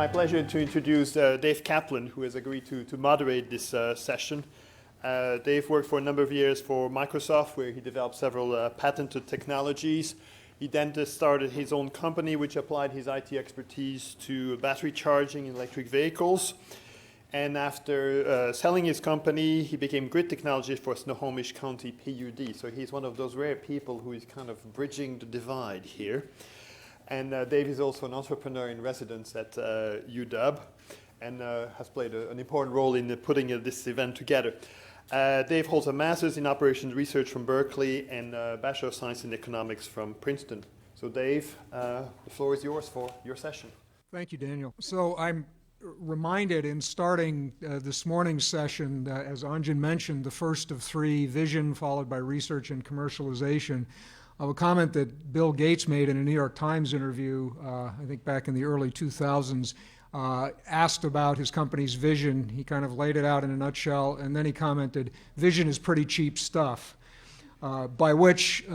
my pleasure to introduce Dave Kaplan, who has agreed to moderate this session. Dave worked for a number of years for Microsoft, where he developed several patented technologies. He then started his own company, which applied his IT expertise to battery charging in electric vehicles. And after selling his company, he became grid technologist for Snohomish County PUD. So he's one of those rare people who is kind of bridging the divide here. And Dave is also an entrepreneur in residence at UW and has played an important role in putting this event together. Dave holds a master's in operations research from Berkeley and a Bachelor of Science in Economics from Princeton. So Dave, the floor is yours for your session. Thank you, Daniel. So I'm reminded in starting this morning's session, as Anjan mentioned, the first of three, vision followed by research and commercialization, of a comment that Bill Gates made in a New York Times interview, I think back in the early 2000s, asked about his company's vision. He kind of laid it out in a nutshell, and then he commented, "Vision is pretty cheap stuff," by which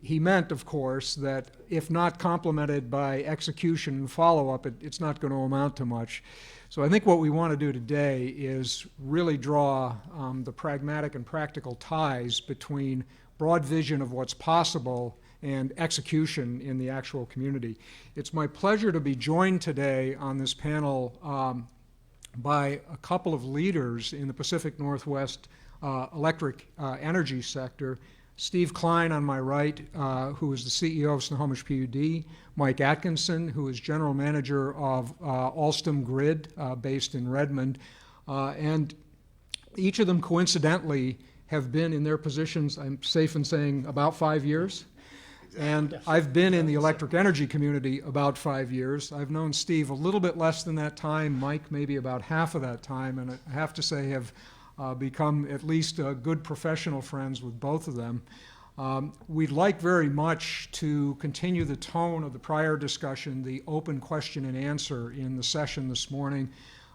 he meant, of course, that if not complemented by execution and follow-up, it's not going to amount to much. So I think what we want to do today is really draw the pragmatic and practical ties between broad vision of what's possible and execution in the actual community. It's my pleasure to be joined today on this panel by a couple of leaders in the Pacific Northwest electric energy sector. Steve Klein on my right, who is the CEO of Snohomish PUD, Mike Atkinson, who is general manager of Alstom Grid, based in Redmond, and each of them coincidentally have been in their positions, I'm safe in saying, about 5 years. And I've been in the electric energy community about 5 years. I've known Steve a little bit less than that time, Mike maybe about half of that time, and I have to say have become at least good professional friends with both of them. We'd like very much to continue the tone of the prior discussion, the open question and answer in the session this morning.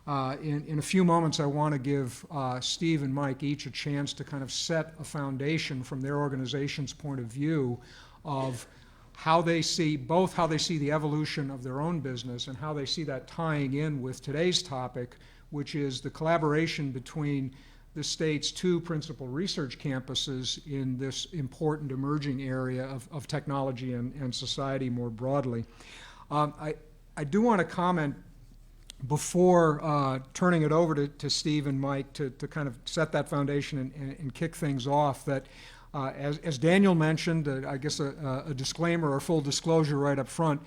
In a few moments, I want to give Steve and Mike each a chance to kind of set a foundation from their organization's point of view of how they see, both how they see the evolution of their own business and how they see that tying in with today's topic, which is the collaboration between the state's two principal research campuses in this important emerging area of technology and society more broadly. I do want to comment before turning it over to Steve and Mike to kind of set that foundation and kick things off, that as Daniel mentioned, I guess a disclaimer or full disclosure right up front,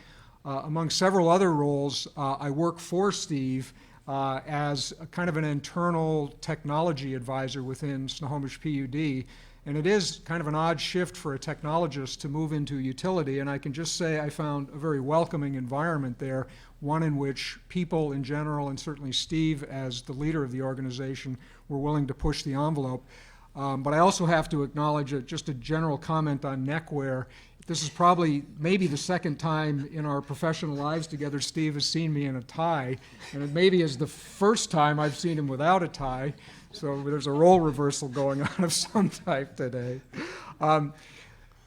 among several other roles, I work for Steve as a kind of an internal technology advisor within Snohomish PUD. And it is kind of an odd shift for a technologist to move into utility, and I can just say I found a very welcoming environment there, one in which people in general, and certainly Steve as the leader of the organization, were willing to push the envelope. But I also have to acknowledge just a general comment on neckwear. This is probably maybe the second time in our professional lives together Steve has seen me in a tie, and it maybe is the first time I've seen him without a tie. So there's a role reversal going on of some type today.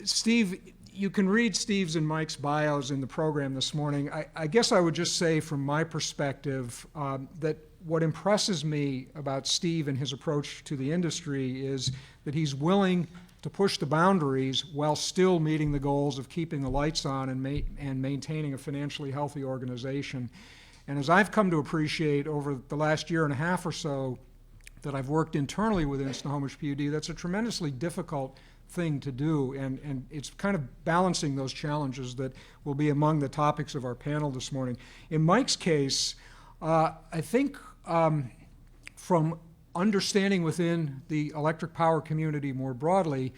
Steve, you can read Steve's and Mike's bios in the program this morning. I guess I would just say from my perspective that what impresses me about Steve and his approach to the industry is that he's willing to push the boundaries while still meeting the goals of keeping the lights on and maintaining a financially healthy organization. And as I've come to appreciate over the last year and a half or so that I've worked internally within Snohomish PUD, that's a tremendously difficult thing to do, and it's kind of balancing those challenges that will be among the topics of our panel this morning. In Mike's case, I think from understanding within the electric power community more broadly,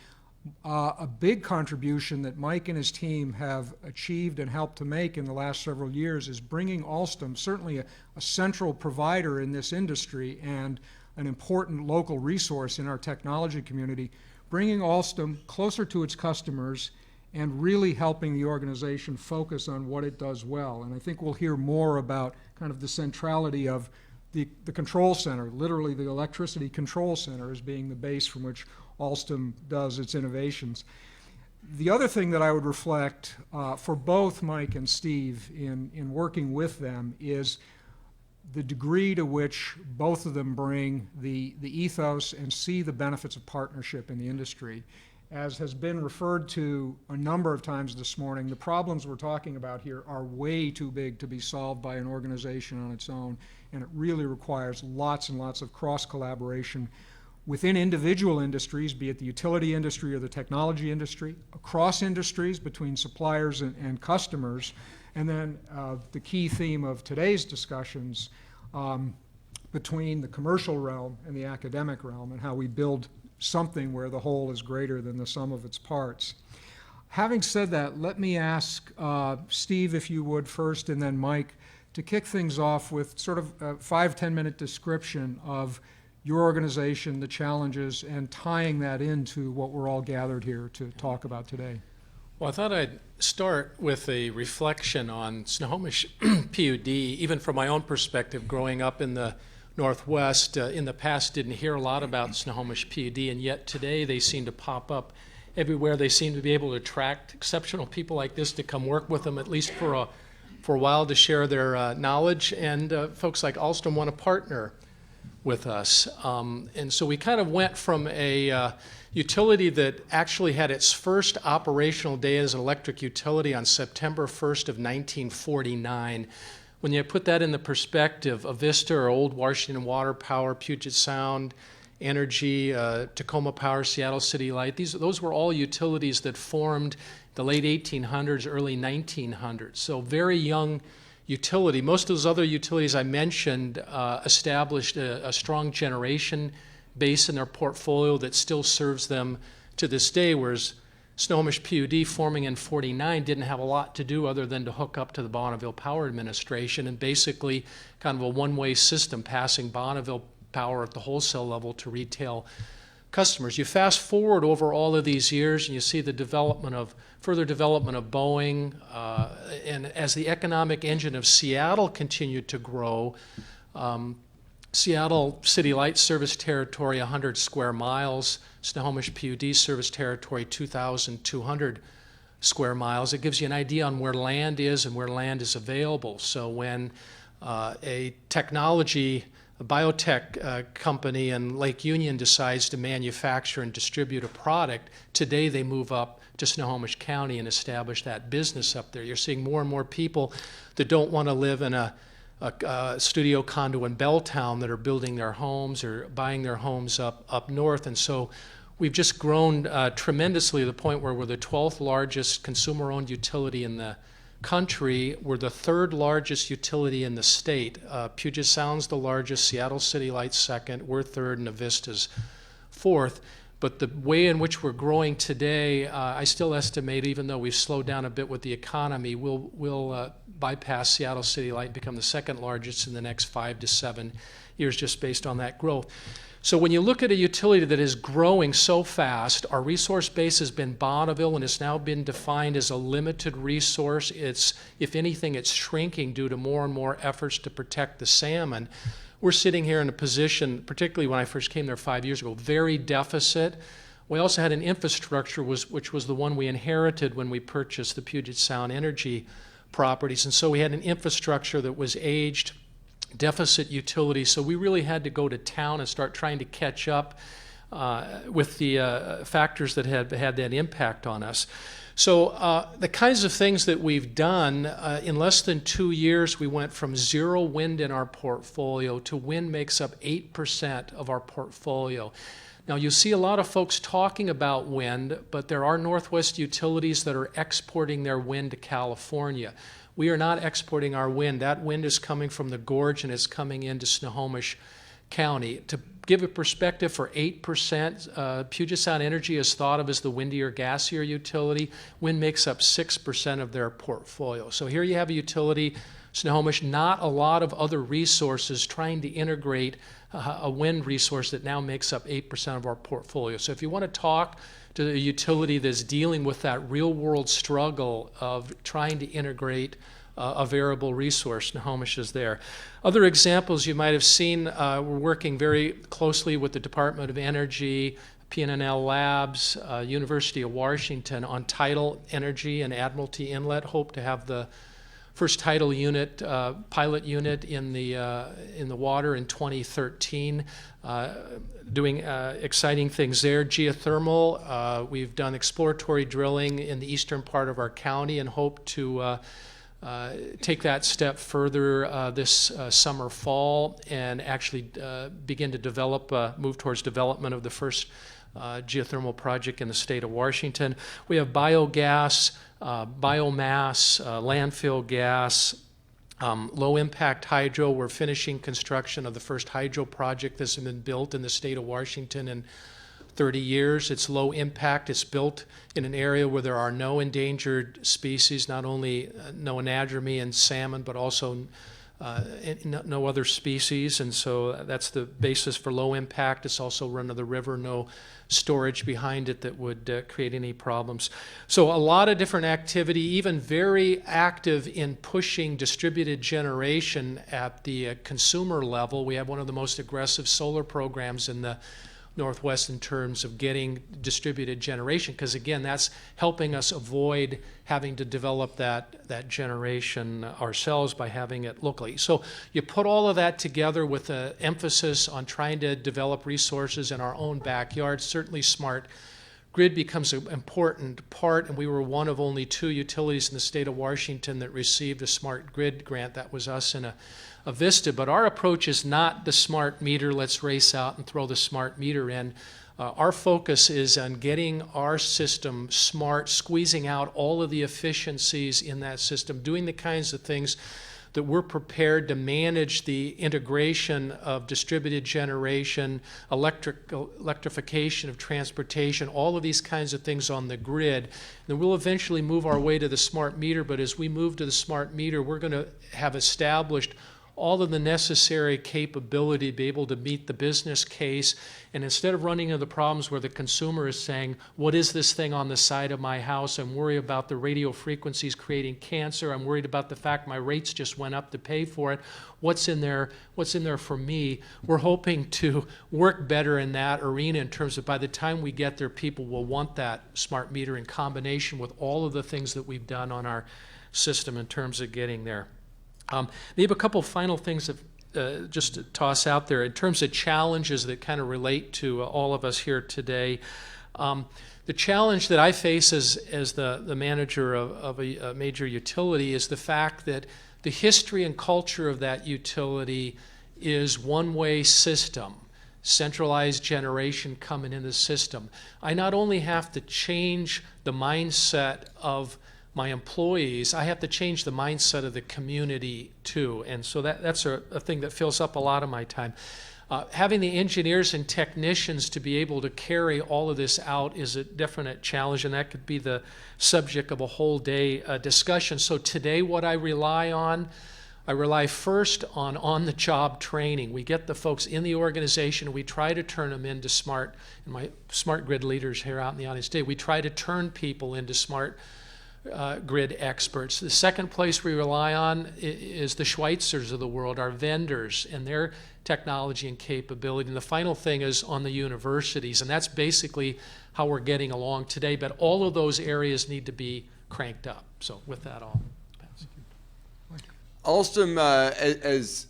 a big contribution that Mike and his team have achieved and helped to make in the last several years is bringing Alstom, certainly a central provider in this industry and an important local resource in our technology community, bringing Alstom closer to its customers and really helping the organization focus on what it does well. And I think we'll hear more about kind of the centrality of the control center, literally the electricity control center as being the base from which Alstom does its innovations. The other thing that I would reflect for both Mike and Steve in working with them is the degree to which both of them bring the ethos and see the benefits of partnership in the industry. As has been referred to a number of times this morning, the problems we're talking about here are way too big to be solved by an organization on its own, and it really requires lots and lots of cross-collaboration within individual industries, be it the utility industry or the technology industry, across industries between suppliers and customers, and then the key theme of today's discussions between the commercial realm and the academic realm, and how we build something where the whole is greater than the sum of its parts. Having said that, let me ask Steve, if you would first, and then Mike, to kick things off with sort of a 5-10 minute description of your organization, the challenges, and tying that into what we're all gathered here to talk about today. Well, I thought I'd start with a reflection on Snohomish PUD, even from my own perspective, growing up in the Northwest. In the past, didn't hear a lot about Snohomish PUD, and yet today they seem to pop up everywhere. They seem to be able to attract exceptional people like this to come work with them, at least for a while, to share their knowledge, and folks like Alstom want to partner with us. And so we kind of went from a utility that actually had its first operational day as an electric utility on September 1st of 1949. When you put that in the perspective, Avista or Old Washington Water Power, Puget Sound Energy, Tacoma Power, Seattle City Light, those were all utilities that formed the late 1800s, early 1900s. So very young utility. Most of those other utilities I mentioned established a strong generation base in their portfolio that still serves them to this day, whereas Snohomish PUD, forming in 49, didn't have a lot to do other than to hook up to the Bonneville Power Administration, and basically kind of a one-way system, passing Bonneville power at the wholesale level to retail customers. You fast forward over all of these years and you see the further development of Boeing, and as the economic engine of Seattle continued to grow, Seattle City Light service territory 100 square miles, Snohomish PUD service territory 2,200 square miles. It gives you an idea on where land is and where land is available. So when a biotech company in Lake Union decides to manufacture and distribute a product, today they move up to Snohomish County and establish that business up there. You're seeing more and more people that don't want to live in a studio condo in Belltown that are building their homes or buying their homes up north. And so we've just grown tremendously to the point where we're the 12th largest consumer-owned utility in the country. We're the 3rd largest utility in the state. Puget Sound's the largest, Seattle City Light's 2nd, we're 3rd, and Avista's 4th. But the way in which we're growing today, I still estimate, even though we've slowed down a bit with the economy, we'll bypass Seattle City Light and become the 2nd largest in the next 5 to 7 years, just based on that growth. So when you look at a utility that is growing so fast, our resource base has been Bonneville, and it's now been defined as a limited resource. If anything, it's shrinking due to more and more efforts to protect the salmon. We're sitting here in a position, particularly when I first came there 5 years ago, very deficit. We also had an infrastructure which was the one we inherited when we purchased the Puget Sound Energy properties. And so we had an infrastructure that was aged, deficit utility. So we really had to go to town and start trying to catch up with the factors that had that impact on us. So the kinds of things that we've done, in less than 2 years, we went from 0 wind in our portfolio to wind makes up 8% of our portfolio. Now, you see a lot of folks talking about wind, but there are Northwest utilities that are exporting their wind to California. We are not exporting our wind. That wind is coming from the gorge and it's coming into Snohomish County. To give a perspective, for 8%, Puget Sound Energy is thought of as the windier, gassier utility. Wind makes up 6% of their portfolio. So here you have a utility, Snohomish, not a lot of other resources, trying to integrate a wind resource that now makes up 8% of our portfolio. So if you want to talk to a utility that's dealing with that real-world struggle of trying to integrate a variable resource, Snohomish is there. Other examples you might have seen, we're working very closely with the Department of Energy, PNNL Labs, University of Washington on tidal energy and Admiralty Inlet. Hope to have the first tidal unit, pilot unit in the water in 2013, doing exciting things there. Geothermal, we've done exploratory drilling in the eastern part of our county and hope to take that step further this summer, fall, and actually begin to develop, move towards development of the first geothermal project in the state of Washington. We have biogas, biomass, landfill gas, low impact hydro. We're finishing construction of the first hydro project that's been built in the state of Washington in 30 years. It's low impact. It's built in an area where there are no endangered species, not only no anadromy and salmon, but also no other species. And so that's the basis for low impact. It's also run of the river, no storage behind it that would create any problems. So a lot of different activity, even very active in pushing distributed generation at the consumer level. We have one of the most aggressive solar programs in the Northwest in terms of getting distributed generation, because again, that's helping us avoid having to develop that generation ourselves by having it locally. So you put all of that together with an emphasis on trying to develop resources in our own backyard. Certainly smart grid becomes an important part, and we were one of only 2 utilities in the state of Washington that received a smart grid grant. That was us and a Vista. But our approach is not the smart meter, let's race out and throw the smart meter in. Our focus is on getting our system smart, squeezing out all of the efficiencies in that system, doing the kinds of things that we're prepared to manage the integration of distributed generation, electrification of transportation, all of these kinds of things on the grid. And we'll eventually move our way to the smart meter, but as we move to the smart meter, we're going to have established all of the necessary capability to be able to meet the business case. And instead of running into the problems where the consumer is saying, what is this thing on the side of my house? I'm worried about the radio frequencies creating cancer. I'm worried about the fact my rates just went up to pay for it. What's in there for me? We're hoping to work better in that arena in terms of by the time we get there, people will want that smart meter in combination with all of the things that we've done on our system in terms of getting there. Maybe a couple final things just to toss out there in terms of challenges that kind of relate to all of us here today. The challenge that I face as the manager of a major utility is the fact that the history and culture of that utility is one-way system, centralized generation coming in the system. I not only have to change the mindset of my employees, I have to change the mindset of the community too. And so that's a thing that fills up a lot of my time. Having the engineers and technicians to be able to carry all of this out is a definite challenge, and that could be the subject of a whole day discussion. So today what I rely first on the job training. We get the folks in the organization, we try to turn them into smart, and my smart grid leaders here out in the audience today, we try to turn people into smart grid experts. The second place we rely on is the Schweitzers of the world, our vendors and their technology and capability. And the final thing is on the universities, and that's basically how we're getting along today. But all of those areas need to be cranked up. So with that, I'll pass. Alstom, as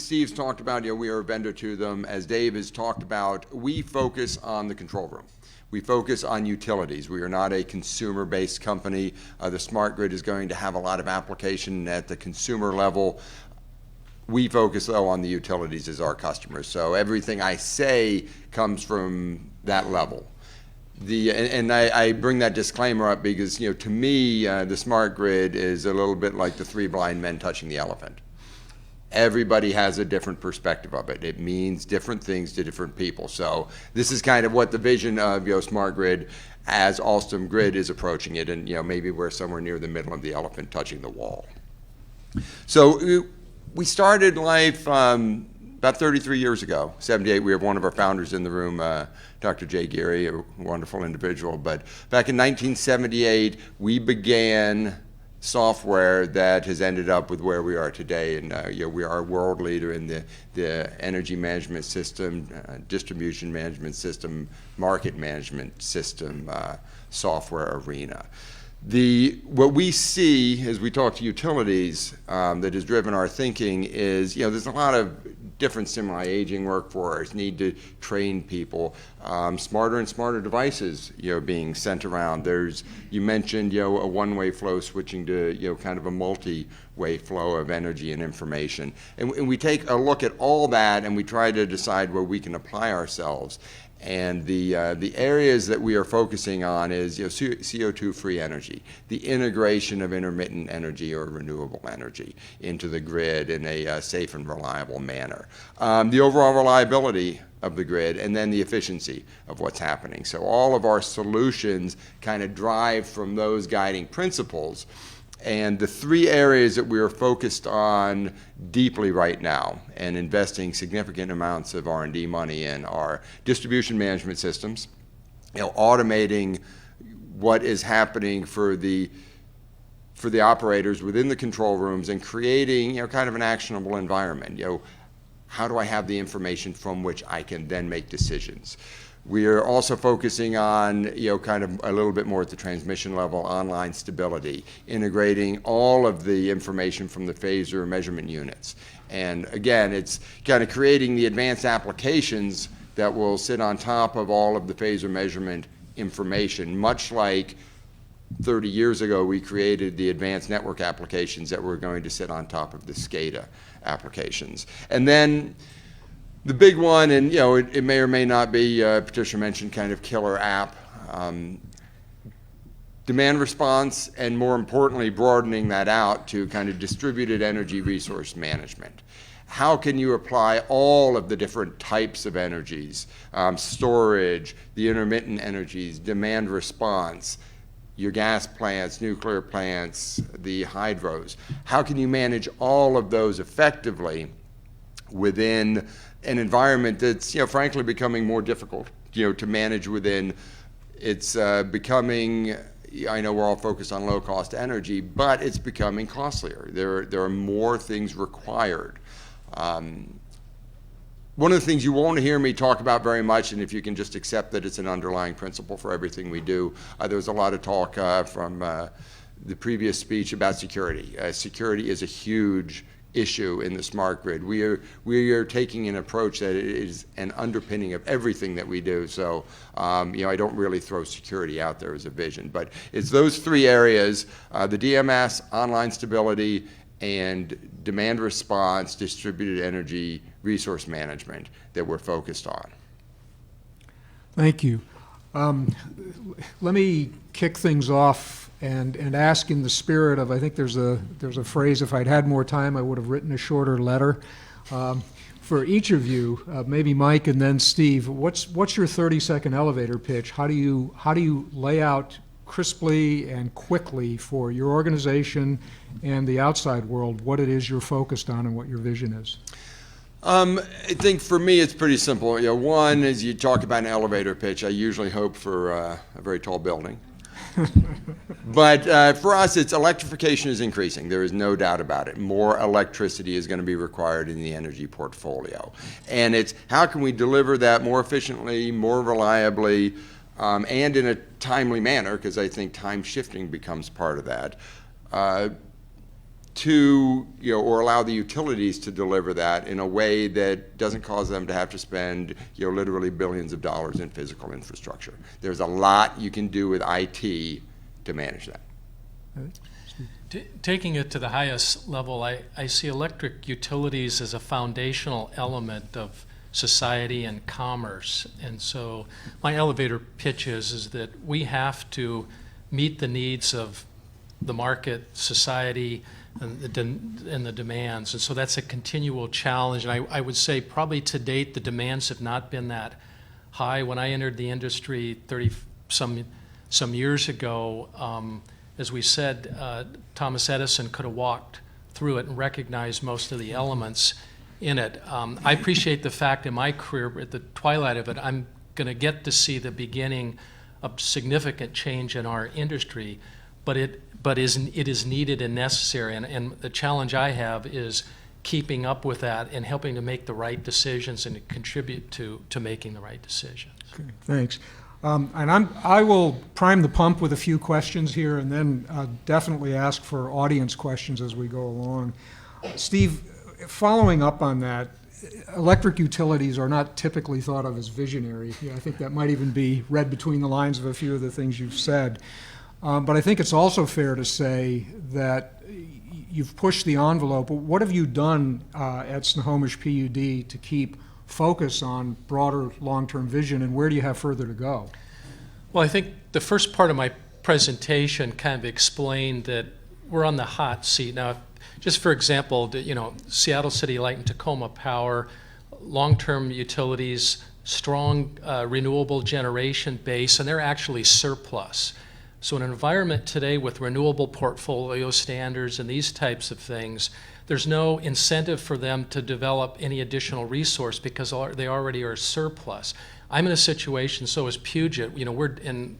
Steve's talked about, we are a vendor to them. As Dave has talked about, we focus on the control room. We focus on utilities. We are not a consumer-based company. The smart grid is going to have a lot of application at the consumer level. We focus, though, on the utilities as our customers. So everything I say comes from that level. I bring that disclaimer up because, to me, the smart grid is a little bit like the 3 blind men touching the elephant. Everybody has a different perspective of it. It means different things to different people. So this is kind of what the vision of smart grid as Alstom Grid is approaching it, and maybe we're somewhere near the middle of the elephant touching the wall. So we started life about 33 years ago, 78. We have one of our founders in the room, Dr. Jay Geary, a wonderful individual. But back in 1978, we began software that has ended up with where we are today, and we are a world leader in the energy management system, distribution management system, market management system, software arena. What we see as we talk to utilities that has driven our thinking is, there's a lot of different semi-aging workforce, need to train people, smarter and smarter devices, being sent around. You mentioned, a one-way flow switching to, kind of a multi-way flow of energy and information. And we take a look at all that and we try to decide where we can apply ourselves. And the areas that we are focusing on is CO2-free energy, the integration of intermittent energy or renewable energy into the grid in a safe and reliable manner, the overall reliability of the grid, and then the efficiency of what's happening. So all of our solutions kind of drive from those guiding principles. And the three areas that we are focused on deeply right now and investing significant amounts of R&D money in are distribution management systems, automating what is happening for the operators within the control rooms and creating, kind of an actionable environment. How do I have the information from which I can then make decisions? We are also focusing on, kind of a little bit more at the transmission level, online stability, integrating all of the information from the phaser measurement units. And again, it's kind of creating the advanced applications that will sit on top of all of the phaser measurement information, much like 30 years ago we created the advanced network applications that were going to sit on top of the SCADA applications. And then the big one, and it may or may not be, Patricia mentioned kind of killer app, demand response, and more importantly, broadening that out to kind of distributed energy resource management. How can you apply all of the different types of energies, storage, the intermittent energies, demand response, your gas plants, nuclear plants, the hydros? How can you manage all of those effectively within an environment that's, frankly becoming more difficult, to manage within? It's becoming, I know we're all focused on low-cost energy, but it's becoming costlier. There are more things required. One of the things you won't hear me talk about very much, and if you can just accept that it's an underlying principle for everything we do, there was a lot of talk from the previous speech about security. Security is a huge issue in the smart grid. We are taking an approach that is an underpinning of everything that we do. So, I don't really throw security out there as a vision, but it's those three areas, the DMS, online stability, and demand response, distributed energy resource management that we're focused on. Thank you. Let me kick things off and ask in the spirit of, I think there's a phrase, if I'd had more time, I would have written a shorter letter. For each of you, maybe Mike and then Steve, what's your 30-second elevator pitch? How do you lay out crisply and quickly for your organization and the outside world what it is you're focused on and what your vision is? I think for me it's pretty simple. One is, you talk about an elevator pitch, I usually hope for a very tall building. But for us, it's electrification is increasing. There is no doubt about it. More electricity is going to be required in the energy portfolio. And it's how can we deliver that more efficiently, more reliably, and in a timely manner, because I think time shifting becomes part of that, or allow the utilities to deliver that in a way that doesn't cause them to have to spend, literally billions of dollars in physical infrastructure. There's a lot you can do with IT to manage that. Taking it to the highest level, I see electric utilities as a foundational element of society and commerce. And so my elevator pitch is that we have to meet the needs of the market, society, and the demands. And so that's a continual challenge. And I would say probably to date, the demands have not been that high. When I entered the industry 30-some years ago, as we said, Thomas Edison could have walked through it and recognized most of the elements in it. I appreciate the fact in my career, at the twilight of it, I'm going to get to see the beginning of significant change in our industry, but it is needed and necessary. And the challenge I have is keeping up with that and helping to make the right decisions and to contribute to making the right decisions. Okay, thanks. I will prime the pump with a few questions here and then definitely ask for audience questions as we go along. Steve, following up on that, electric utilities are not typically thought of as visionary. I think that might even be read between the lines of a few of the things you've said. But I think it's also fair to say that you've pushed the envelope. What have you done at Snohomish PUD to keep focus on broader long-term vision, and where do you have further to go? Well, I think the first part of my presentation kind of explained that we're on the hot seat. Now, just for example, Seattle City Light and Tacoma Power, long-term utilities, strong renewable generation base, and they're actually surplus. So in an environment today with renewable portfolio standards and these types of things, there's no incentive for them to develop any additional resource because they already are surplus. I'm in a situation, so is Puget. We're in,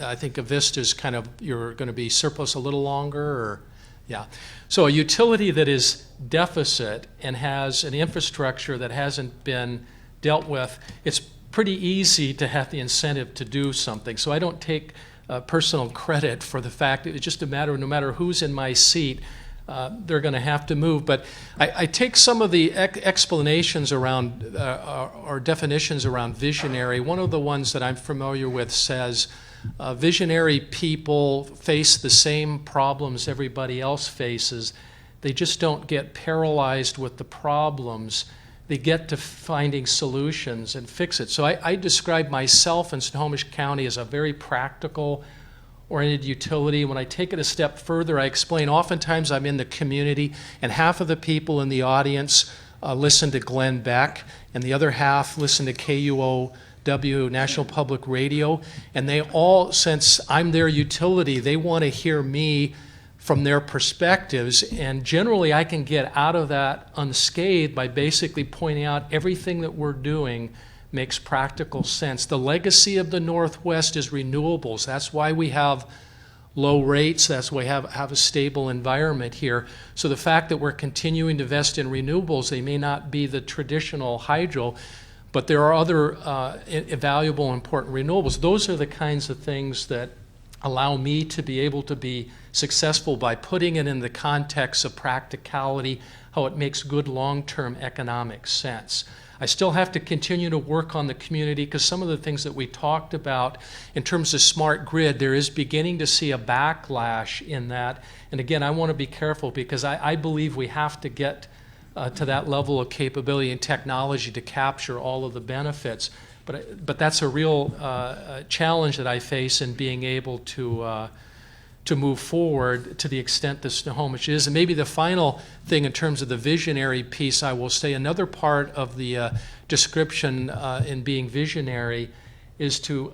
I think Avista's kind of, you're going to be surplus a little longer, or, yeah. So a utility that is deficit and has an infrastructure that hasn't been dealt with, it's pretty easy to have the incentive to do something. So I don't take personal credit for the fact that it's just a matter, no matter who's in my seat, they're going to have to move. But I take some of the explanations around or definitions around visionary. One of the ones that I'm familiar with says visionary people face the same problems everybody else faces. They just don't get paralyzed with the problems. They get to finding solutions and fix it. So I describe myself in Snohomish County as a very practical oriented utility. When I take it a step further, I explain oftentimes I'm in the community and half of the people in the audience listen to Glenn Beck and the other half listen to KUOW, National Public Radio, and they all, since I'm their utility, they want to hear me from their perspectives, and generally I can get out of that unscathed by basically pointing out everything that we're doing makes practical sense. The legacy of the Northwest is renewables. That's why we have low rates. That's why we have a stable environment here. So the fact that we're continuing to invest in renewables, they may not be the traditional hydro, but there are other valuable and important renewables. Those are the kinds of things that allow me to be able to be successful by putting it in the context of practicality, how it makes good long-term economic sense. I still have to continue to work on the community because some of the things that we talked about in terms of smart grid, there is beginning to see a backlash in that. And again, I want to be careful because I believe we have to get to that level of capability and technology to capture all of the benefits. But that's a real challenge that I face in being able to move forward to the extent that Snohomish is. And maybe the final thing in terms of the visionary piece, I will say another part of the description in being visionary is to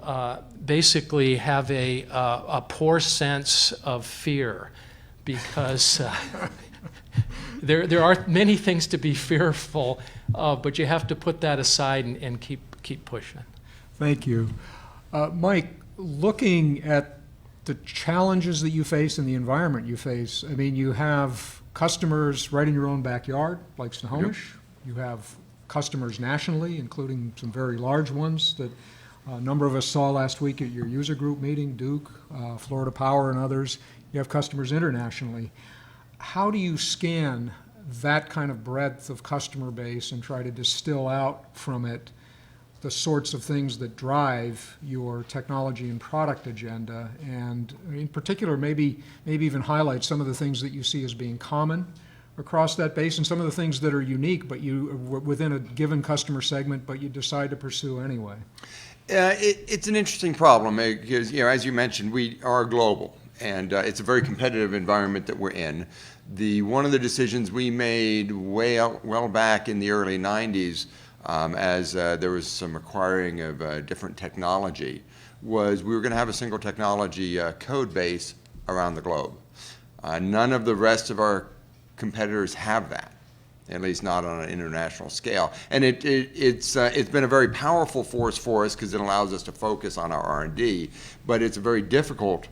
basically have a poor sense of fear, because there are many things to be fearful of, but you have to put that aside and keep pushing. Thank you. Mike, looking at the challenges that you face and the environment you face, I mean, you have customers right in your own backyard, like Snohomish. Yep. You have customers nationally, including some very large ones that a number of us saw last week at your user group meeting, Duke, Florida Power, and others. You have customers internationally. How do you scan that kind of breadth of customer base and try to distill out from it the sorts of things that drive your technology and product agenda, and in particular maybe even highlight some of the things that you see as being common across that base and some of the things that are unique but you within a given customer segment but you decide to pursue anyway? It's an interesting problem because, as you mentioned, we are global, and it's a very competitive environment that we're in. One of the decisions we made well back in the early 90s, as there was some acquiring of different technology, was we were going to have a single technology code base around the globe. None of the rest of our competitors have that, at least not on an international scale. And it's been a very powerful force for us because it allows us to focus on our R&D, but it's a very difficult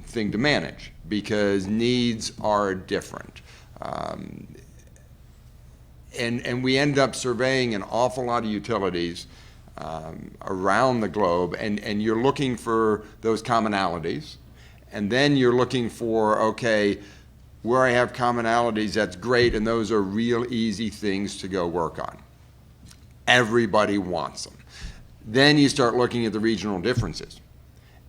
thing to manage because needs are different. And we end up surveying an awful lot of utilities around the globe, and you're looking for those commonalities. And then you're looking for, okay, where I have commonalities, that's great, and those are real easy things to go work on. Everybody wants them. Then you start looking at the regional differences.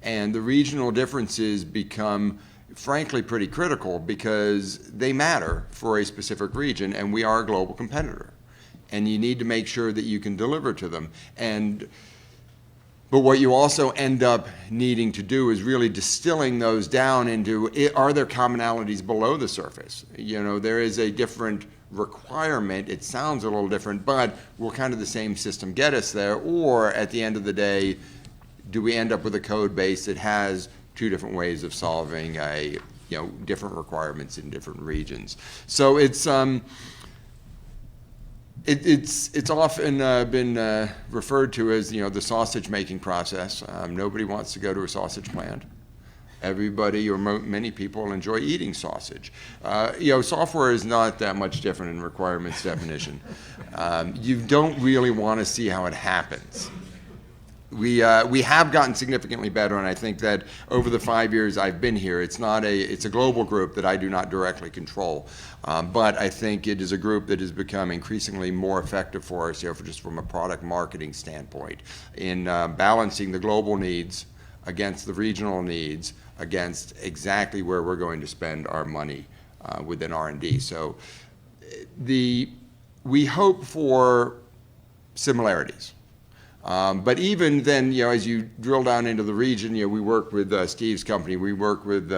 And the regional differences become, frankly, pretty critical because they matter for a specific region, and we are a global competitor. And you need to make sure that you can deliver to them. But what you also end up needing to do is really distilling those down into, are there commonalities below the surface? You know, there is a different requirement. It sounds a little different, but will kind of the same system get us there? Or at the end of the day, do we end up with a code base that has two different ways of solving different requirements in different regions? So it's often been referred to as, the sausage making process. Nobody wants to go to a sausage plant. Everybody or many people enjoy eating sausage. Software is not that much different in requirements definition. You don't really want to see how it happens. We have gotten significantly better, and I think that over the 5 years I've been here, it's a global group that I do not directly control, but I think it is a group that has become increasingly more effective for us, just from a product marketing standpoint, in balancing the global needs against the regional needs, against exactly where we're going to spend our money within R&D. So we hope for similarities. But even then, as you drill down into the region, we work with Steve's company, we work with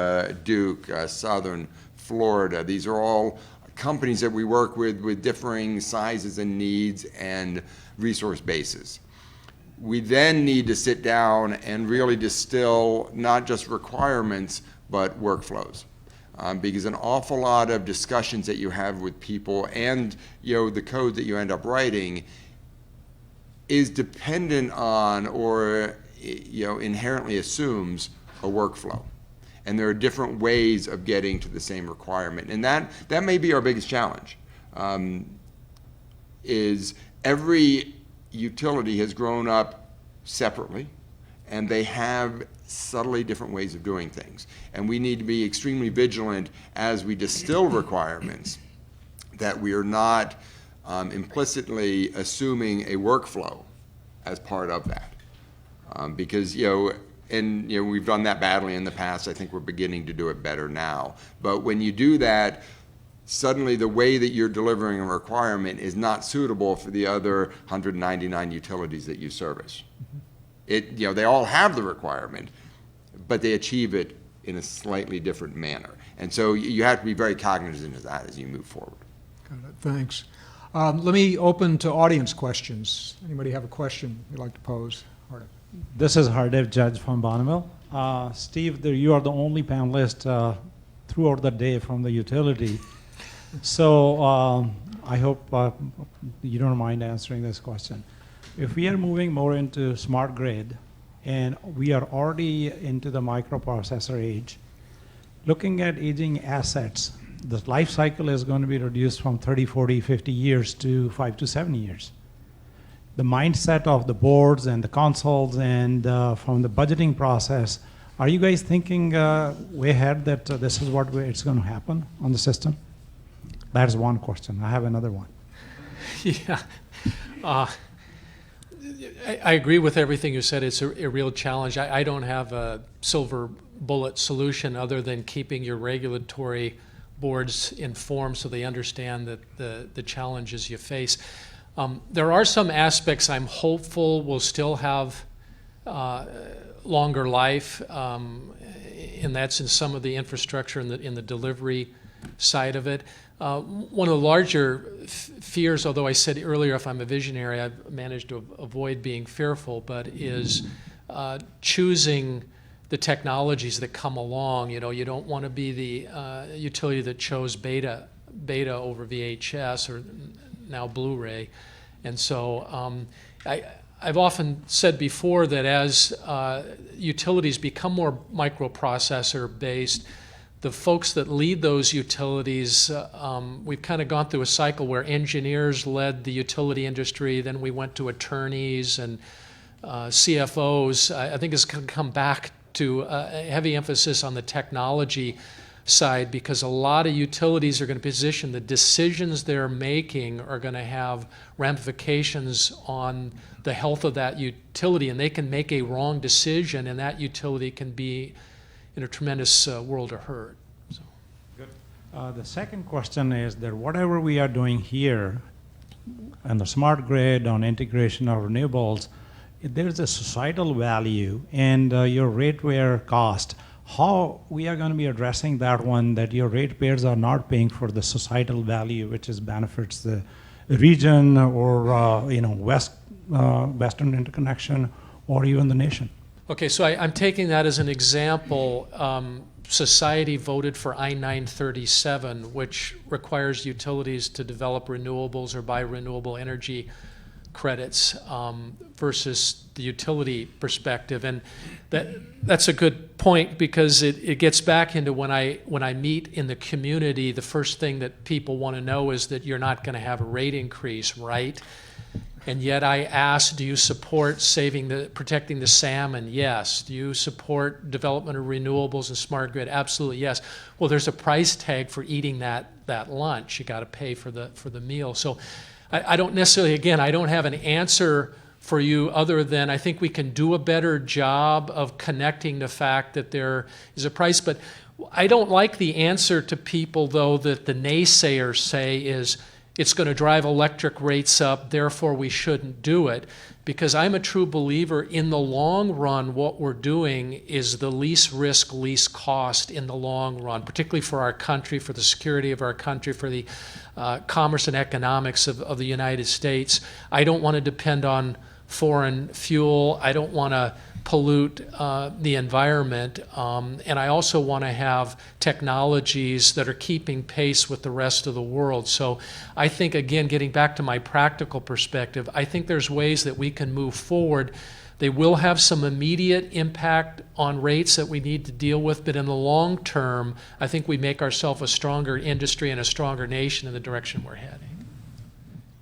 Duke, Southern Florida. These are all companies that we work with differing sizes and needs and resource bases. We then need to sit down and really distill not just requirements, but workflows. Because an awful lot of discussions that you have with people and the code that you end up writing is dependent on or inherently assumes a workflow. And there are different ways of getting to the same requirement. And that may be our biggest challenge, is every utility has grown up separately, and they have subtly different ways of doing things. And we need to be extremely vigilant as we distill requirements that we are not implicitly assuming a workflow as part of that. Because, we've done that badly in the past. I think we're beginning to do it better now. But when you do that, suddenly the way that you're delivering a requirement is not suitable for the other 199 utilities that you service. They all have the requirement, but they achieve it in a slightly different manner. And so you have to be very cognizant of that as you move forward. Got it. Thanks. Let me open to audience questions. Anybody have a question you'd like to pose? Hardev. This is Hardev Judge from Bonneville. Steve, you are the only panelist throughout the day from the utility. So I hope you don't mind answering this question. If we are moving more into smart grid, and we are already into the microprocessor age, looking at aging assets, the life cycle is going to be reduced from 30, 40, 50 years to 5 to 7 years. The mindset of the boards and the consoles and from the budgeting process, are you guys thinking way ahead that this is what it's going to happen on the system? That's one question. I have another one. Yeah. I agree with everything you said. It's a real challenge. I don't have a silver bullet solution other than keeping your regulatory boards informed so they understand that the challenges you face. There are some aspects I'm hopeful will still have longer life, and that's in some of the infrastructure in the delivery side of it. One of the larger fears, although I said earlier if I'm a visionary, I've managed to avoid being fearful, but is choosing the technologies that come along. You don't want to be the utility that chose beta over VHS or now Blu-ray. And so I've often said before that as utilities become more microprocessor based, the folks that lead those utilities, we've kind of gone through a cycle where engineers led the utility industry, then we went to attorneys and CFOs. I think it's going to come back to a heavy emphasis on the technology side, because a lot of utilities are going to position the decisions they're making are going to have ramifications on the health of that utility, and they can make a wrong decision and that utility can be in a tremendous world of hurt. So. Good. The second question is that whatever we are doing here on the smart grid, on integration of renewables, there's a societal value and your ratepayer cost. How we are going to be addressing that one, that your ratepayers are not paying for the societal value, which is benefits the region or Western interconnection or even the nation? Okay, so I'm taking that as an example. Society voted for I-937, which requires utilities to develop renewables or buy renewable energy credits versus the utility perspective. And that's a good point, because it gets back into when I meet in the community, the first thing that people want to know is that you're not going to have a rate increase, right? And yet I ask, do you support protecting the salmon? Yes. Do you support development of renewables and smart grid? Absolutely, yes. Well, there's a price tag for eating that lunch. You got to pay for the meal. So I don't necessarily, again, I don't have an answer for you other than I think we can do a better job of connecting the fact that there is a price. But I don't like the answer to people, though, that the naysayers say is, it's going to drive electric rates up, therefore we shouldn't do it. Because I'm a true believer in the long run, what we're doing is the least risk, least cost in the long run, particularly for our country, for the security of our country, for the commerce and economics of the United States. I don't want to depend on foreign fuel. I don't want to pollute the environment, and I also want to have technologies that are keeping pace with the rest of the world. So I think, again, getting back to my practical perspective, I think there's ways that we can move forward. They will have some immediate impact on rates that we need to deal with, but in the long term, I think we make ourselves a stronger industry and a stronger nation in the direction we're heading.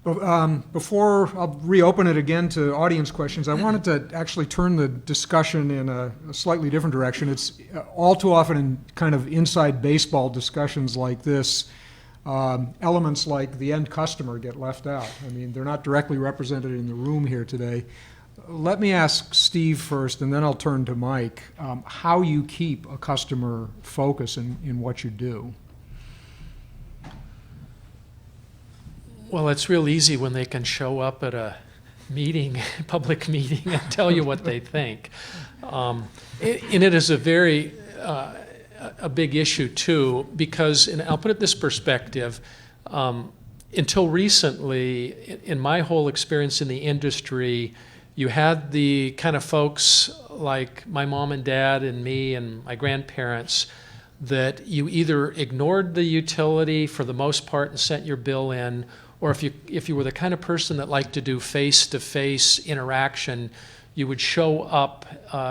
Before I'll reopen it again to audience questions, I wanted to actually turn the discussion in a slightly different direction. It's all too often in kind of inside baseball discussions like this, elements like the end customer get left out. I mean, they're not directly represented in the room here today. Let me ask Steve first, and then I'll turn to Mike, how you keep a customer focus in what you do. Well, it's real easy when they can show up at a meeting, public meeting, and tell you what they think. And it is a very a big issue too, because, and I'll put it this perspective, until recently, in my whole experience in the industry, you had the kind of folks like my mom and dad and me and my grandparents that you either ignored the utility for the most part and sent your bill in, or if you were the kind of person that liked to do face-to-face interaction, you would show up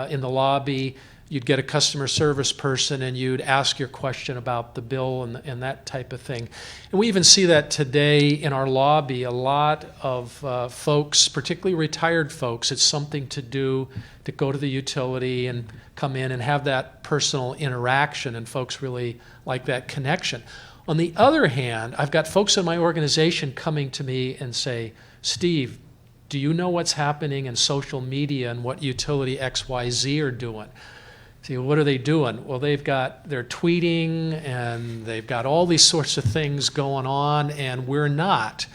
in the lobby, you'd get a customer service person, and you'd ask your question about the bill and that type of thing. And we even see that today in our lobby. A lot of folks, particularly retired folks, it's something to do to go to the utility and come in and have that personal interaction, and folks really like that connection. On the other hand, I've got folks in my organization coming to me and say, Steve, do you know what's happening in social media and what utility XYZ are doing? See, what are they doing? Well, they're tweeting and they've got all these sorts of things going on, and we're not.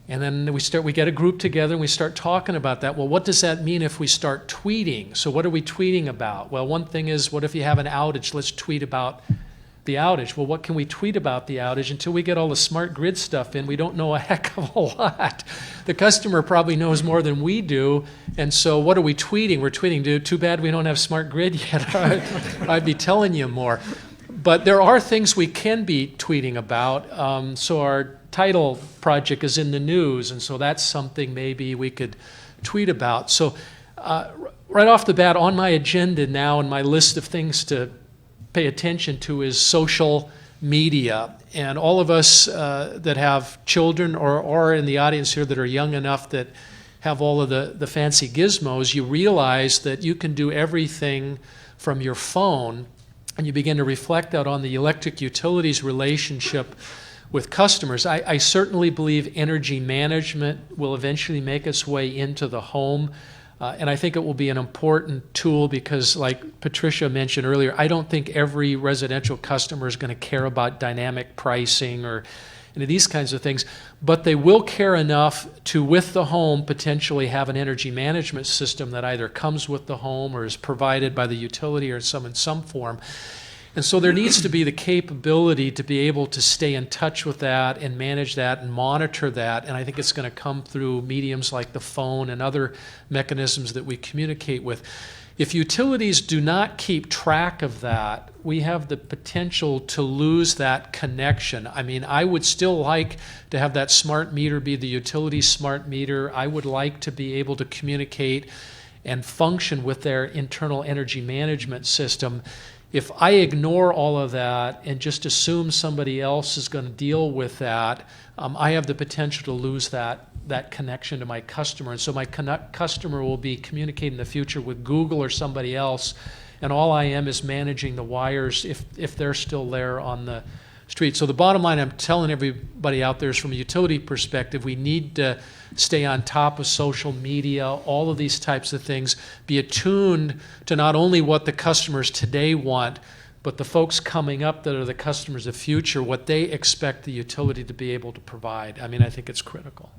And then we get a group together and we start talking about that. Well, what does that mean if we start tweeting? So what are we tweeting about? Well, one thing is, what if you have an outage? Let's tweet about the outage. Well, what can we tweet about the outage? Until we get all the smart grid stuff in, we don't know a heck of a lot. The customer probably knows more than we do, and so what are we tweeting? We're tweeting, dude, too bad we don't have smart grid yet. I'd be telling you more. But there are things we can be tweeting about. So our title project is in the news, and so that's something maybe we could tweet about. So right off the bat, on my agenda now and my list of things to pay attention to is social media. And all of us that have children or are in the audience here that are young enough that have all of the fancy gizmos, you realize that you can do everything from your phone, and you begin to reflect out on the electric utilities relationship with customers. I certainly believe energy management will eventually make its way into the home. And I think it will be an important tool because, like Patricia mentioned earlier, I don't think every residential customer is going to care about dynamic pricing or any of these kinds of things, but they will care enough to, with the home, potentially have an energy management system that either comes with the home or is provided by the utility or in some form. And so there needs to be the capability to be able to stay in touch with that and manage that and monitor that. And I think it's going to come through mediums like the phone and other mechanisms that we communicate with. If utilities do not keep track of that, we have the potential to lose that connection. I mean, I would still like to have that smart meter be the utility smart meter. I would like to be able to communicate and function with their internal energy management system. If I ignore all of that and just assume somebody else is going to deal with that, I have the potential to lose that connection to my customer. And so my customer will be communicating in the future with Google or somebody else, and all I am is managing the wires if they're still there on the street. So the bottom line I'm telling everybody out there is, from a utility perspective, we need to stay on top of social media, all of these types of things, be attuned to not only what the customers today want, but the folks coming up that are the customers of the future, what they expect the utility to be able to provide. I mean, I think it's critical.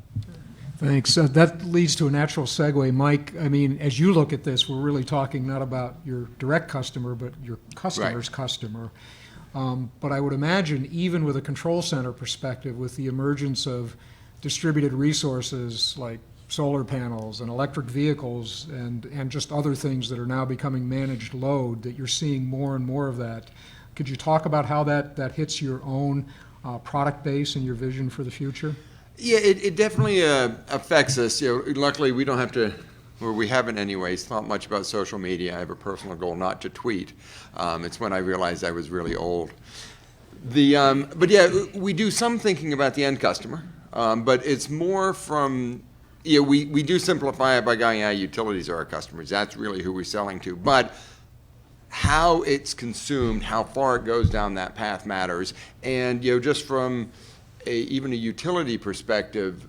Thanks. That leads to a natural segue. Mike, I mean, as you look at this, we're really talking not about your direct customer, but your customer's customer. But I would imagine, even with a control center perspective, with the emergence of distributed resources like solar panels and electric vehicles and just other things that are now becoming managed load, that you're seeing more and more of that. Could you talk about how that hits your own product base and your vision for the future? Yeah, it definitely affects us. You know, luckily we don't have to, or we haven't anyways, thought much about social media. I have a personal goal not to tweet. It's when I realized I was really old. But yeah, we do some thinking about the end customer, but it's more from, you know, we do simplify it by going, yeah, utilities are our customers. That's really who we're selling to. But how it's consumed, how far it goes down that path matters. And, you know, just from even a utility perspective,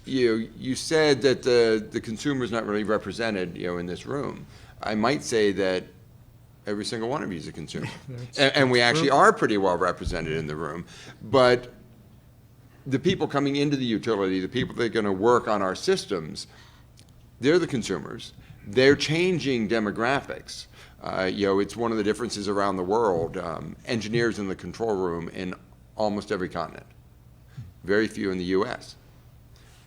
you said that the consumer is not really represented, you know, in this room. I might say that every single one of you is a consumer, and we actually are pretty well represented in the room. But the people coming into the utility, the people that are going to work on our systems, they're the consumers. They're changing demographics. You know, it's one of the differences around the world. Engineers in the control room in almost every continent. Very few in the U.S.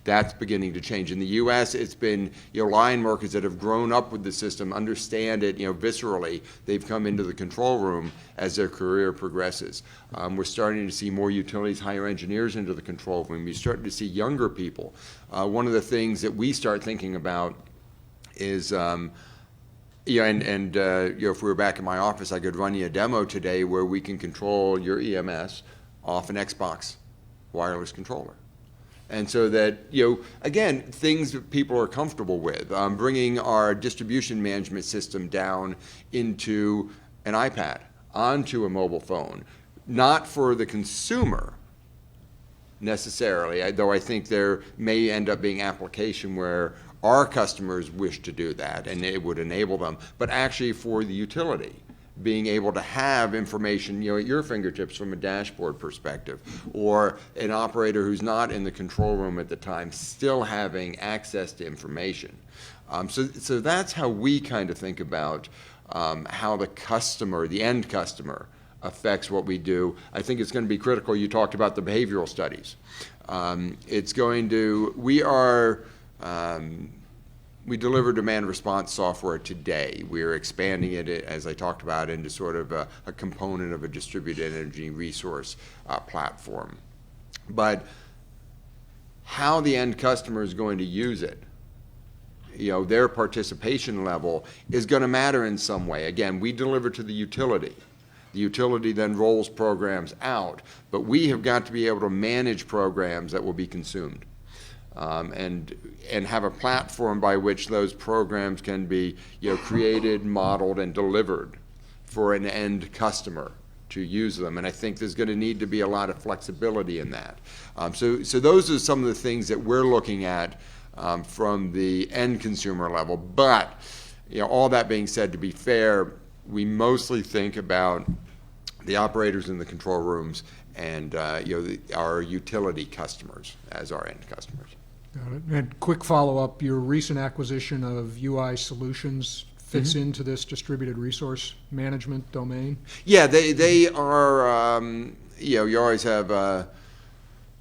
That's beginning to change. In the U.S., it's been, you know, line workers that have grown up with the system, understand it, you know, viscerally. They've come into the control room as their career progresses. We're starting to see more utilities hire engineers into the control room. We're starting to see younger people. One of the things that we start thinking about is, you know, you know, if we were back in my office, I could run you a demo today where we can control your EMS off an Xbox wireless controller. And so that, you know, again, things that people are comfortable with, bringing our distribution management system down into an iPad, onto a mobile phone, not for the consumer necessarily, though I think there may end up being application where our customers wish to do that and it would enable them, but actually for the utility, being able to have information, you know, at your fingertips from a dashboard perspective, or an operator who's not in the control room at the time still having access to information. So that's how we kind of think about how the customer, the end customer, affects what we do. I think it's going to be critical. You talked about the behavioral studies. It's going to, we deliver demand response software today. We're expanding it, as I talked about, into sort of a component of a distributed energy resource platform. But how the end customer is going to use it, you know, their participation level is going to matter in some way. Again, we deliver to the utility, The utility then rolls programs out, but we have got to be able to manage programs that will be consumed. And have a platform by which those programs can be, created, modeled, and delivered for an end customer to use them. And I think there's going to need to be a lot of flexibility in that. So those are some of the things that we're looking at from the end consumer level. But all that being said, to be fair, we mostly think about the operators in the control rooms and our utility customers as our end customers. Got it. And quick follow-up, your recent acquisition of UI Solutions fits into this distributed resource management domain? Yeah, they are, you always have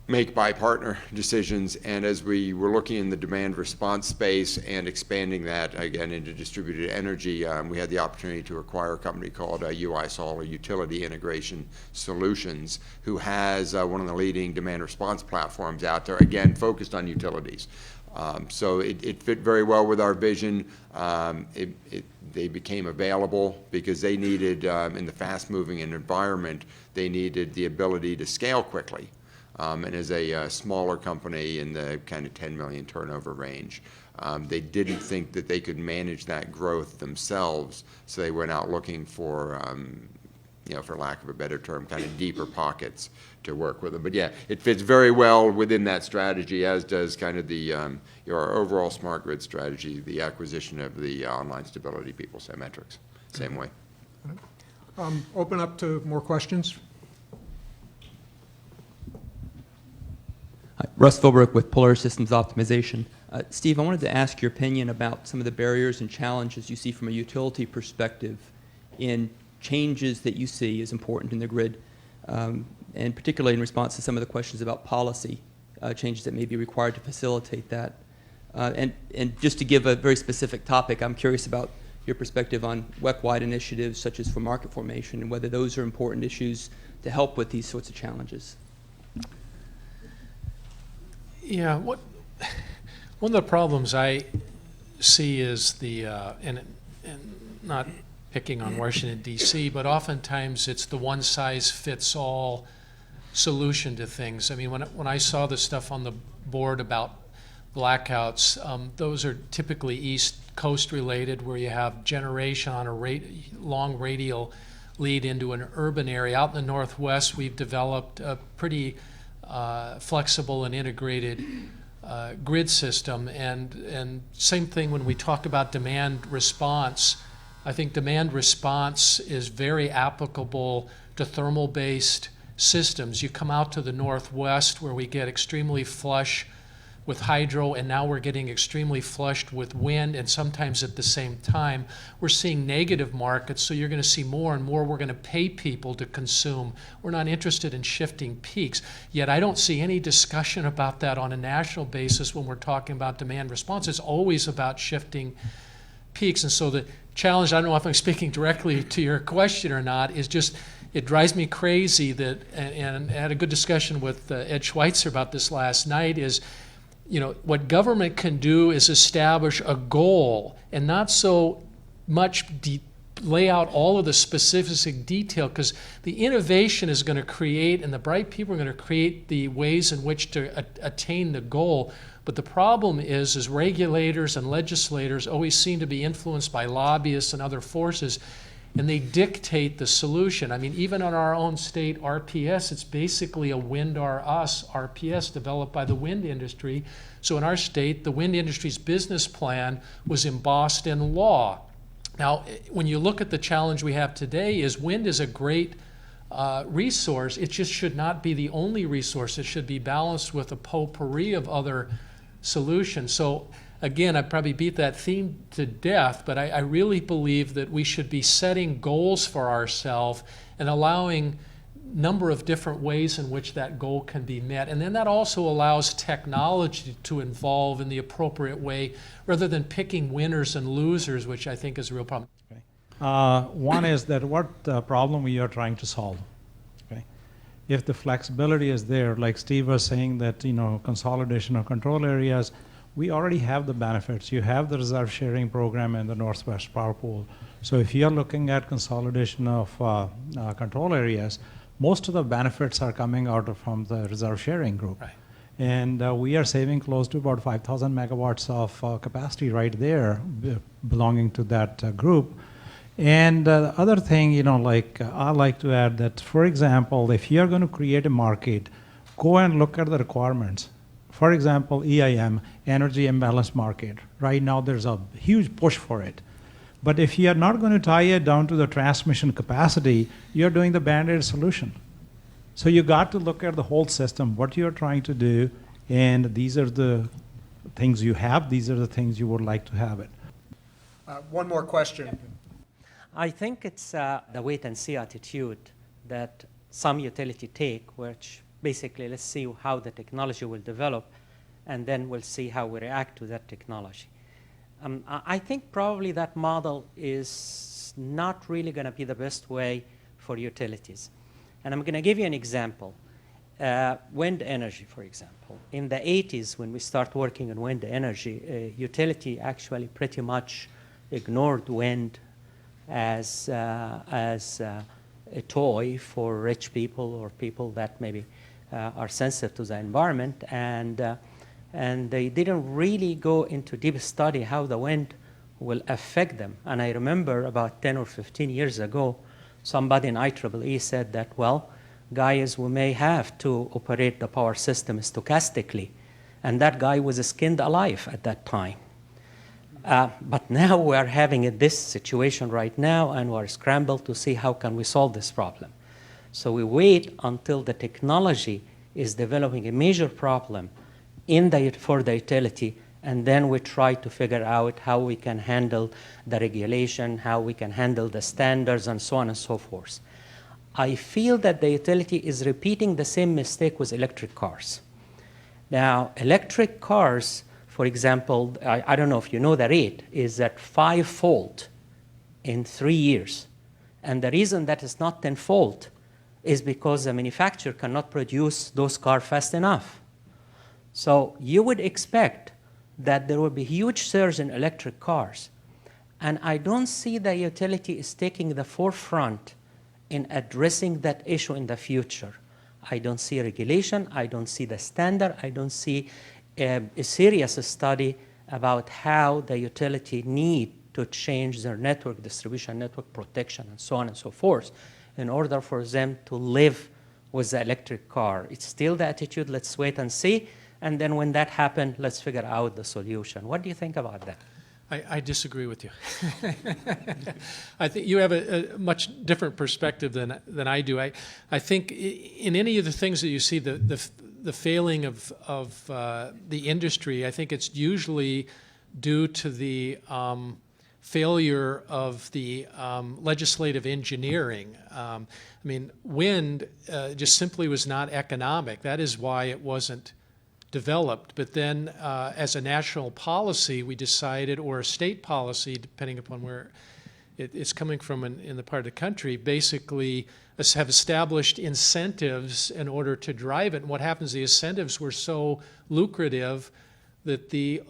make-buy partner decisions, and as we were looking in the demand response space and expanding that, again, into distributed energy, we had the opportunity to acquire a company called UISOL, or Utility Integration Solutions, who has one of the leading demand response platforms out there, again, focused on utilities. So it fit very well with our vision. They became available because they needed, in the fast-moving environment, they needed the ability to scale quickly. And as a smaller company in the kind of 10 million turnover range, they didn't think that they could manage that growth themselves, so they went out looking for, for lack of a better term, kind of deeper pockets to work with them. But yeah, it fits very well within that strategy, as does kind of the our overall smart grid strategy, the acquisition of the online stability people, Symmetrics, same way. Open up to more questions. Hi, Russ Philbrook with Polar Systems Optimization. Steve, I wanted to ask your opinion about some of the barriers and challenges you see from a utility perspective in changes that you see as important in the grid, and particularly in response to some of the questions about policy changes that may be required to facilitate that. And just to give a very specific topic, I'm curious about your perspective on WEC-wide initiatives such as for market formation and whether those are important issues to help with these sorts of challenges. Yeah, one of the problems I see is and not picking on Washington, D.C., but oftentimes it's the one-size-fits-all solution to things. I mean, when I saw the stuff on the board about blackouts, those are typically East Coast related, where you have generation on a long radial lead into an urban area. Out in the Northwest, we've developed a pretty flexible and integrated grid system, and same thing when we talk about demand response. I think demand response is very applicable to thermal-based systems. You come out to the Northwest where we get extremely flush with hydro, and now we're getting extremely flushed with wind, and sometimes at the same time. We're seeing negative markets, so you're going to see more and more we're going to pay people to consume. We're not interested in shifting peaks. Yet I don't see any discussion about that on a national basis when we're talking about demand response. It's always about shifting peaks. And so the challenge, I don't know if I'm speaking directly to your question or not, is just it drives me crazy that, and I had a good discussion with Ed Schweitzer about this last night, is what government can do is establish a goal and not so much lay out all of the specific detail, because the innovation is going to create, and the bright people are going to create the ways in which to attain the goal. But the problem is regulators and legislators always seem to be influenced by lobbyists and other forces, and they dictate the solution. I mean, even on our own state RPS, it's basically a Wind R Us RPS developed by the wind industry. So in our state, the wind industry's business plan was embossed in law. Now, when you look at the challenge we have today, is wind is a great resource. It just should not be the only resource. It should be balanced with a potpourri of other solutions. So again, I probably beat that theme to death, but I really believe that we should be setting goals for ourselves and allowing number of different ways in which that goal can be met. And then that also allows technology to involve in the appropriate way, rather than picking winners and losers, which I think is a real problem. Okay. One is that what problem we are trying to solve. Okay. If the flexibility is there, like Steve was saying that, consolidation of control areas, we already have the benefits. You have the reserve sharing program in the Northwest Power Pool. So if you're looking at consolidation of control areas, most of the benefits are coming out from the reserve sharing group. Right. And we are saving close to about 5,000 megawatts of capacity right there belonging to that group. And the other thing, I like to add that, for example, if you're going to create a market, go and look at the requirements. For example, EIM, Energy Imbalance Market. Right now, there's a huge push for it. But if you're not going to tie it down to the transmission capacity, you're doing the Band-Aid solution. So you got to look at the whole system, what you're trying to do, and these are the things you have, these are the things you would like to have it. One more question. I think it's the wait and see attitude that some utility take, which basically let's see how the technology will develop, and then we'll see how we react to that technology. I think probably that model is not really going to be the best way for utilities. And I'm going to give you an example. Wind energy, for example. In the 80s, when we start working on wind energy, utility actually pretty much ignored wind as a toy for rich people or people that maybe are sensitive to the environment, and they didn't really go into deep study how the wind will affect them. And I remember about 10 or 15 years ago, somebody in IEEE said that, well, guys, we may have to operate the power system stochastically. And that guy was skinned alive at that time. But now we are having this situation right now, and we're scrambled to see how can we solve this problem. So we wait until the technology is developing a major problem for the utility, and then we try to figure out how we can handle the regulation, how we can handle the standards, and so on and so forth. I feel that the utility is repeating the same mistake with electric cars. Now, electric cars, for example, I don't know if you know the rate, is at 5-fold in 3 years. And the reason that it's not 10-fold is because the manufacturer cannot produce those cars fast enough. So you would expect that there will be huge surge in electric cars. And I don't see the utility is taking the forefront in addressing that issue in the future. I don't see regulation, I don't see the standard, I don't see a serious study about how the utility need to change their network distribution, network protection, and so on and so forth, in order for them to live with the electric car. It's still the attitude, let's wait and see, and then when that happens, let's figure out the solution. What do you think about that? I disagree with you. I think you have a much different perspective than I do. I think in any of the things that you see, the failing of the industry, I think it's usually due to the failure of the legislative engineering. I mean, wind just simply was not economic. That is why it wasn't developed. But then as a national policy, we decided, or a state policy, depending upon where it's coming from in the part of the country, basically have established incentives in order to drive it. And what happens, the incentives were so lucrative that the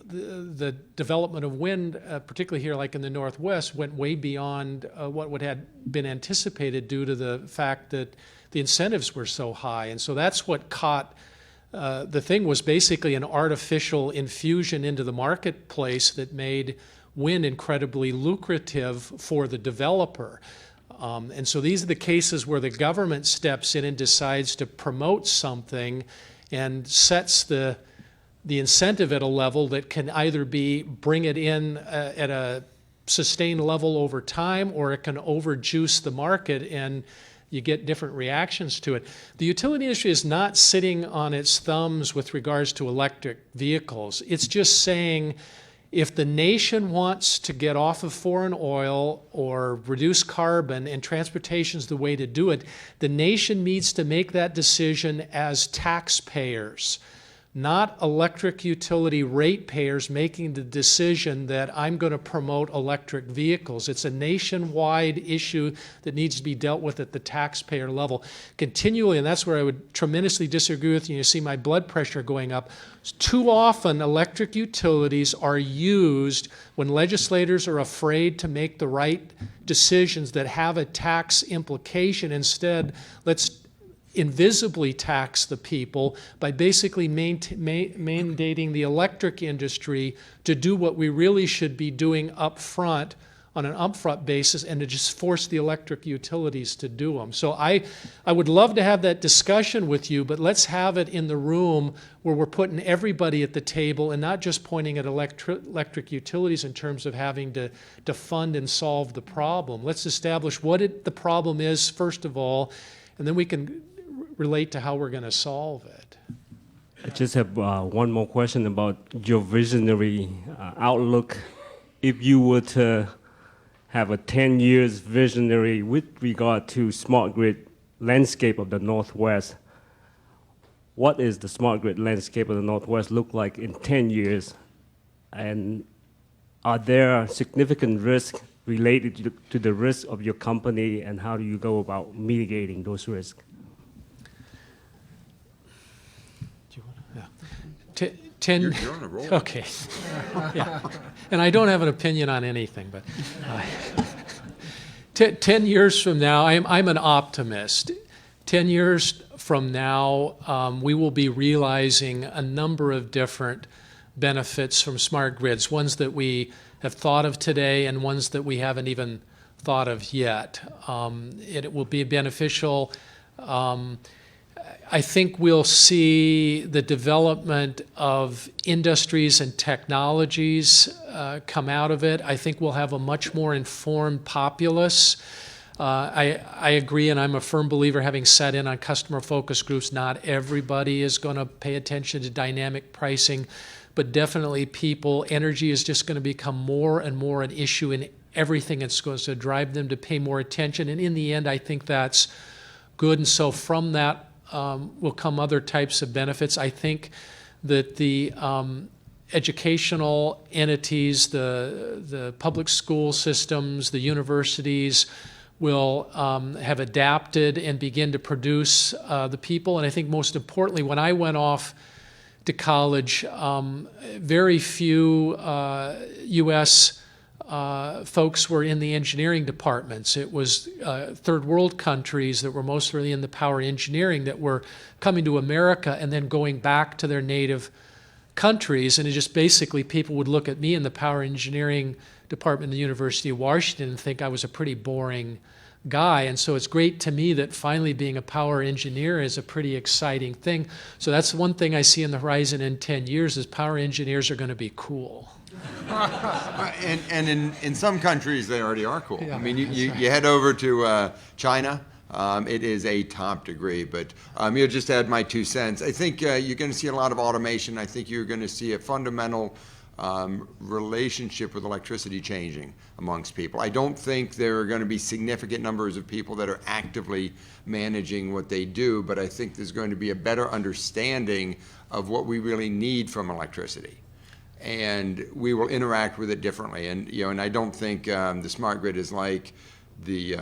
development of wind, particularly here like in the Northwest, went way beyond what would have been anticipated due to the fact that the incentives were so high. And so that's what caught the thing, was basically an artificial infusion into the marketplace that made wind incredibly lucrative for the developer. And so these are the cases where the government steps in and decides to promote something and sets the incentive at a level that can either bring it in at a sustained level over time, or it can overjuice the market and you get different reactions to it. The utility industry is not sitting on its thumbs with regards to electric vehicles. It's just saying, if the nation wants to get off of foreign oil or reduce carbon, and transportation's the way to do it, the nation needs to make that decision as taxpayers. not electric utility ratepayers making the decision that I'm going to promote electric vehicles. It's a nationwide issue that needs to be dealt with at the taxpayer level continually, and that's where I would tremendously disagree with you. You see my blood pressure going up. Too often, electric utilities are used when legislators are afraid to make the right decisions that have a tax implication. Instead, let's invisibly tax the people by basically mandating the electric industry to do what we really should be doing up front on an upfront basis, and to just force the electric utilities to do them. So I would love to have that discussion with you, but let's have it in the room where we're putting everybody at the table and not just pointing at electric utilities in terms of having to fund and solve the problem. Let's establish what the problem is, first of all, and then we can relate to how we're going to solve it. I just have one more question about your visionary outlook. If you were to have a 10 years visionary with regard to smart grid landscape of the Northwest, what is the smart grid landscape of the Northwest look like in 10 years? And are there significant risks related to the risk of your company, and how do you go about mitigating those risks? You're on a roll. Okay. Yeah. And I don't have an opinion on anything, but 10 years from now, I'm an optimist. 10 years from now, we will be realizing a number of different benefits from smart grids, ones that we have thought of today and ones that we haven't even thought of yet. It will be beneficial. I think we'll see the development of industries and technologies come out of it. I think we'll have a much more informed populace. I agree, and I'm a firm believer, having sat in on customer focus groups, not everybody is going to pay attention to dynamic pricing, but definitely people, energy is just going to become more and more an issue in everything. It's going to drive them to pay more attention, and in the end, I think that's good. And so from that will come other types of benefits. I think that the educational entities, the public school systems, the universities will have adapted and begin to produce the people. And I think most importantly, when I went off to college, very few U.S. Folks were in the engineering departments. It was third world countries that were mostly in the power engineering that were coming to America and then going back to their native countries. And it just basically people would look at me in the power engineering department at the University of Washington and think I was a pretty boring guy. And so it's great to me that finally being a power engineer is a pretty exciting thing. So that's one thing I see in the horizon in 10 years is power engineers are going to be cool. And in some countries, they already are cool. Yeah. I mean, you head over to China, it is a top degree, but you just add my 2 cents. I think you're going to see a lot of automation. I think you're going to see a fundamental relationship with electricity changing amongst people. I don't think there are going to be significant numbers of people that are actively managing what they do, but I think there's going to be a better understanding of what we really need from electricity. And we will interact with it differently. And and I don't think the smart grid is like the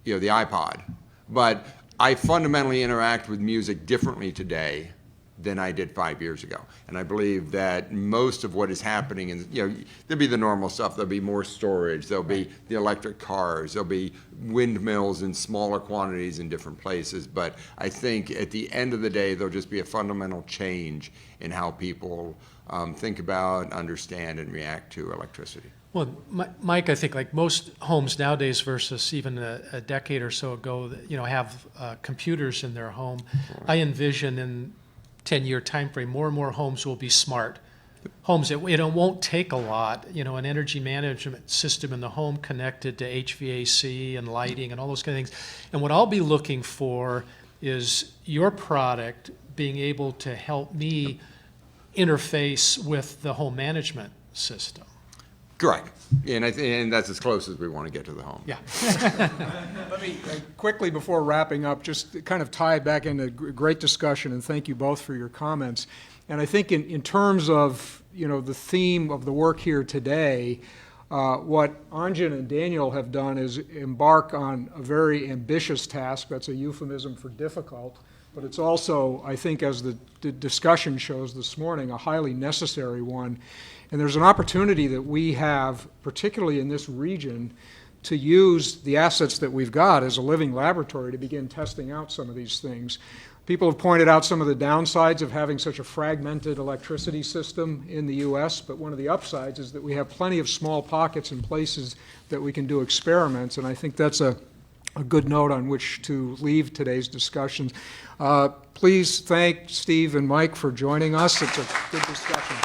the iPod, but I fundamentally interact with music differently today than I did 5 years ago. And I believe that most of what is happening, and there'll be the normal stuff. There'll be more storage. There'll be the electric cars. There'll be windmills in smaller quantities in different places. But I think at the end of the day, there'll just be a fundamental change in how people think about, understand, and react to electricity. Well, Mike, I think like most homes nowadays versus even a decade or so ago, have computers in their home. I envision in 10-year time frame, more and more homes will be smart homes. It won't take a lot, an energy management system in the home connected to HVAC and lighting and all those kind of things. And what I'll be looking for is your product being able to help me interface with the home management system. Correct. And that's as close as we want to get to the home. Yeah. Let me quickly, before wrapping up, just kind of tie it back into great discussion, and thank you both for your comments. And I think in terms of, the theme of the work here today, what Anjan and Daniel have done is embark on a very ambitious task. That's a euphemism for difficult, but it's also, I think, as the discussion shows this morning, a highly necessary one. And there's an opportunity that we have, particularly in this region, to use the assets that we've got as a living laboratory to begin testing out some of these things. People have pointed out some of the downsides of having such a fragmented electricity system in the U.S., but one of the upsides is that we have plenty of small pockets and places that we can do experiments, and I think that's a good note on which to leave today's discussions. Please thank Steve and Mike for joining us. It's a good discussion.